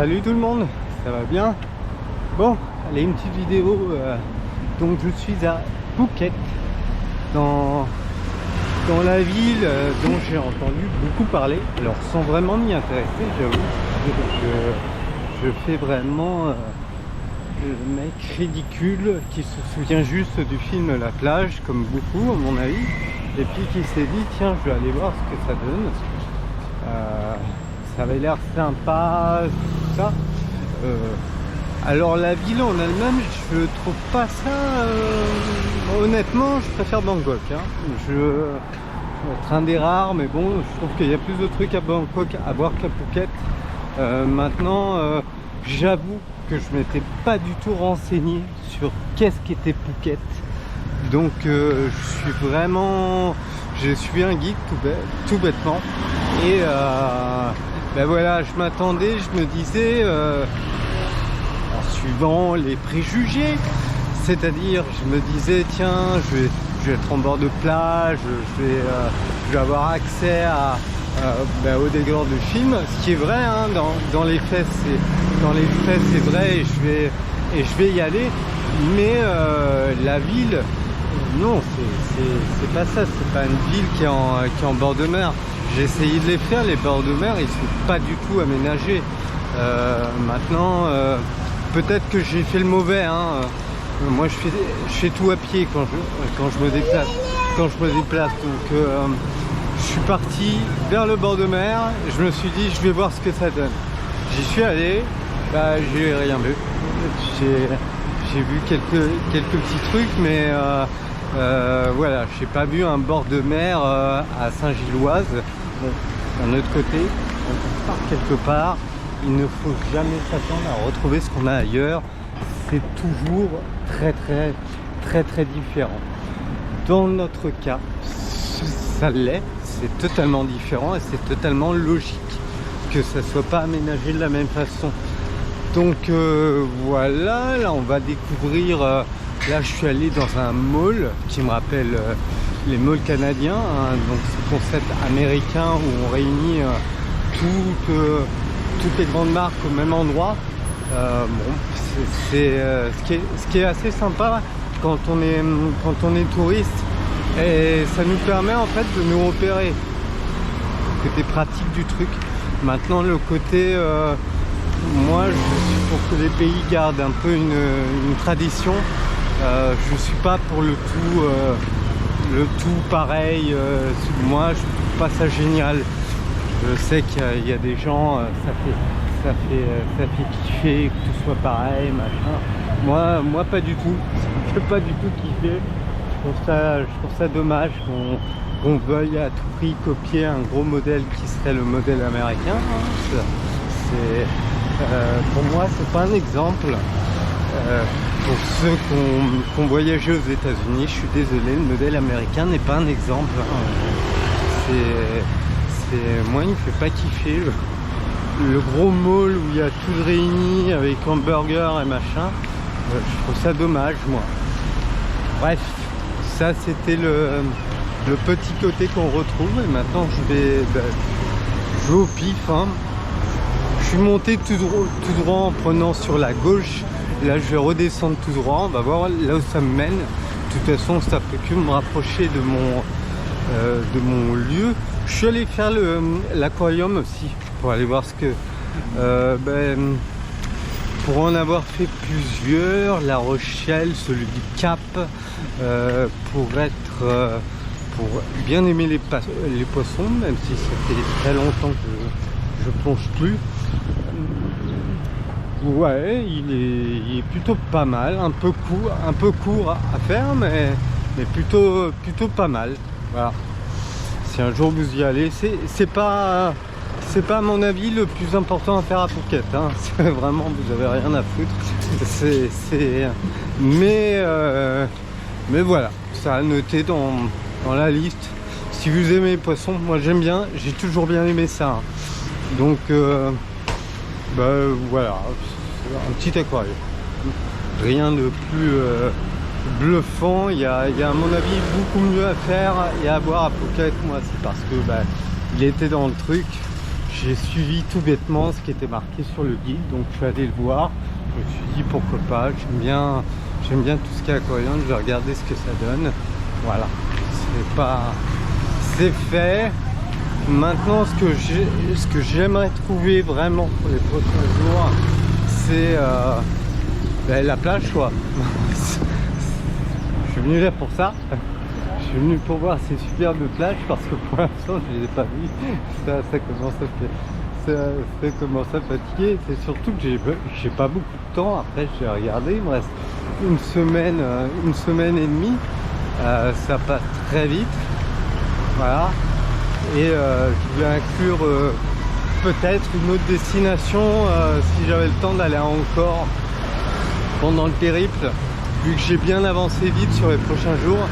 Salut tout le monde, ça va bien? Bon, allez, une petite vidéo. Donc je suis à Phuket, dans la ville dont j'ai entendu beaucoup parler. Alors sans vraiment m'y intéresser, j'avoue. Je fais vraiment le mec ridicule qui se souvient juste du film La Plage, comme beaucoup à mon avis, et puis qui s'est dit tiens, je vais aller voir ce que ça donne. Ça avait l'air sympa, tout ça. Alors la ville en elle-même, je trouve pas ça. Honnêtement, je préfère Bangkok. Train des rares, mais bon, je trouve qu'il y a plus de trucs à Bangkok à voir qu'à Phuket. Maintenant, j'avoue que je m'étais pas du tout renseigné sur qu'est-ce qu'était Phuket. Donc, je suis un geek tout bêtement. Et ben voilà, je m'attendais, je me disais, en suivant les préjugés, c'est-à-dire, je me disais, tiens, je vais être en bord de plage, je vais avoir accès au décor de film, ce qui est vrai, hein, dans les faits, c'est vrai, et je vais y aller, mais la ville, non, c'est pas ça, c'est pas une ville qui est en bord de mer. J'ai essayé de les faire, les bords de mer, ils sont pas du tout aménagés. Maintenant, peut-être que j'ai fait le mauvais, hein. Moi je fais tout à pied quand je me déplace. Donc je suis parti vers le bord de mer, je me suis dit je vais voir ce que ça donne. J'y suis allé, j'ai rien vu. J'ai vu quelques petits trucs, mais voilà, j'ai pas vu un bord de mer à Saint-Gilloise. Bon, d'un autre côté, quand on part quelque part, il ne faut jamais s'attendre à retrouver ce qu'on a ailleurs. C'est toujours très différent. Dans notre cas, ça l'est, c'est totalement différent et c'est totalement logique que ça soit pas aménagé de la même façon. Donc voilà, là on va découvrir, là je suis allé dans un mall qui me rappelle les malls canadiens, hein, donc ce concept américain où on réunit toutes les grandes marques au même endroit. C'est ce qui est assez sympa quand on est touriste, et ça nous permet en fait de nous repérer. Le côté pratique du truc. Maintenant le côté moi je suis pour que les pays gardent un peu une tradition. Je suis pas pour le tout pareil. Moi je trouve pas ça génial. Je sais qu'il y a des gens, ça fait kiffer que tout soit pareil, machin. Moi pas du tout. Ça me fait pas du tout kiffer. Je trouve ça dommage qu'on veuille à tout prix copier un gros modèle qui serait le modèle américain. Pour moi c'est pas un exemple. Pour ceux qui ont voyagé aux États-Unis, je suis désolé, le modèle américain n'est pas un exemple. Moi il me fait pas kiffer le gros mall où il y a tout réuni avec hamburger et machin. Je trouve ça dommage, moi. Bref, ça c'était le petit côté qu'on retrouve, et maintenant je vais au pif, hein. Je suis monté tout droit en prenant sur la gauche. Là je vais redescendre tout droit, on va voir là où ça me mène. De toute façon ça peut que me rapprocher de mon lieu. Je suis allé faire l'aquarium aussi pour aller voir ce que pour en avoir fait plusieurs, La Rochelle, celui du Cap, pour bien aimer les poissons, même si ça fait très longtemps que je plonge plus. Ouais, il est plutôt pas mal, un peu court à faire, mais plutôt pas mal. Voilà. Si un jour vous y allez, c'est pas à mon avis le plus important à faire à Phuket, hein. Vraiment, vous avez rien à foutre. Mais voilà, ça a noté dans la liste. Si vous aimez les poissons, moi j'aime bien, j'ai toujours bien aimé ça, hein. Donc voilà, un petit aquarium, rien de plus bluffant. Il y a à mon avis beaucoup mieux à faire et à voir à Phuket. Moi c'est parce que il était dans le truc, j'ai suivi tout bêtement ce qui était marqué sur le guide, donc je suis allé le voir. Je me suis dit pourquoi pas, j'aime bien tout ce qui est coriandre, je vais regarder ce que ça donne. Voilà, c'est fait. Maintenant, ce que j'aimerais trouver vraiment pour les prochains jours, c'est la plage, quoi. Je suis venu là pour ça. Je suis venu pour voir ces superbes plages parce que pour l'instant je les ai pas vues. Ça commence à fatiguer. C'est surtout que j'ai pas beaucoup de temps. Après j'ai regardé, il me reste une semaine et demie. Ça passe très vite. Voilà. Et je vais inclure peut-être une autre destination si j'avais le temps d'aller encore pendant le périple, vu que j'ai bien avancé vite sur les prochains jours.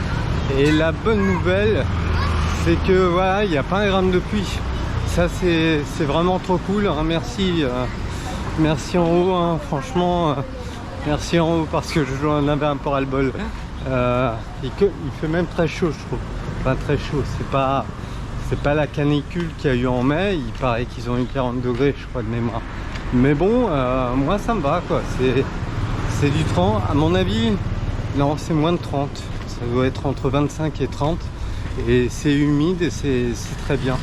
Et la bonne nouvelle, c'est que voilà, il n'y a pas un gramme de pluie. Ça c'est vraiment trop cool, hein. Merci en haut, hein. Franchement merci en haut parce que je en avais un peu ras le bol. Il fait même très chaud, je trouve. Enfin très chaud, c'est pas la canicule qu'il y a eu en mai. Il paraît qu'ils ont eu 40 degrés, je crois, de mémoire. Mais bon, moi ça me va, quoi. C'est du 30, à mon avis. Non, c'est moins de 30. Ça doit être entre 25 et 30. Et c'est humide et c'est très bien.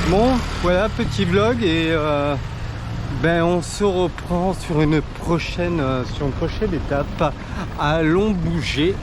Bon, voilà, petit vlog. Et on se reprend sur une prochaine étape. Allons bouger.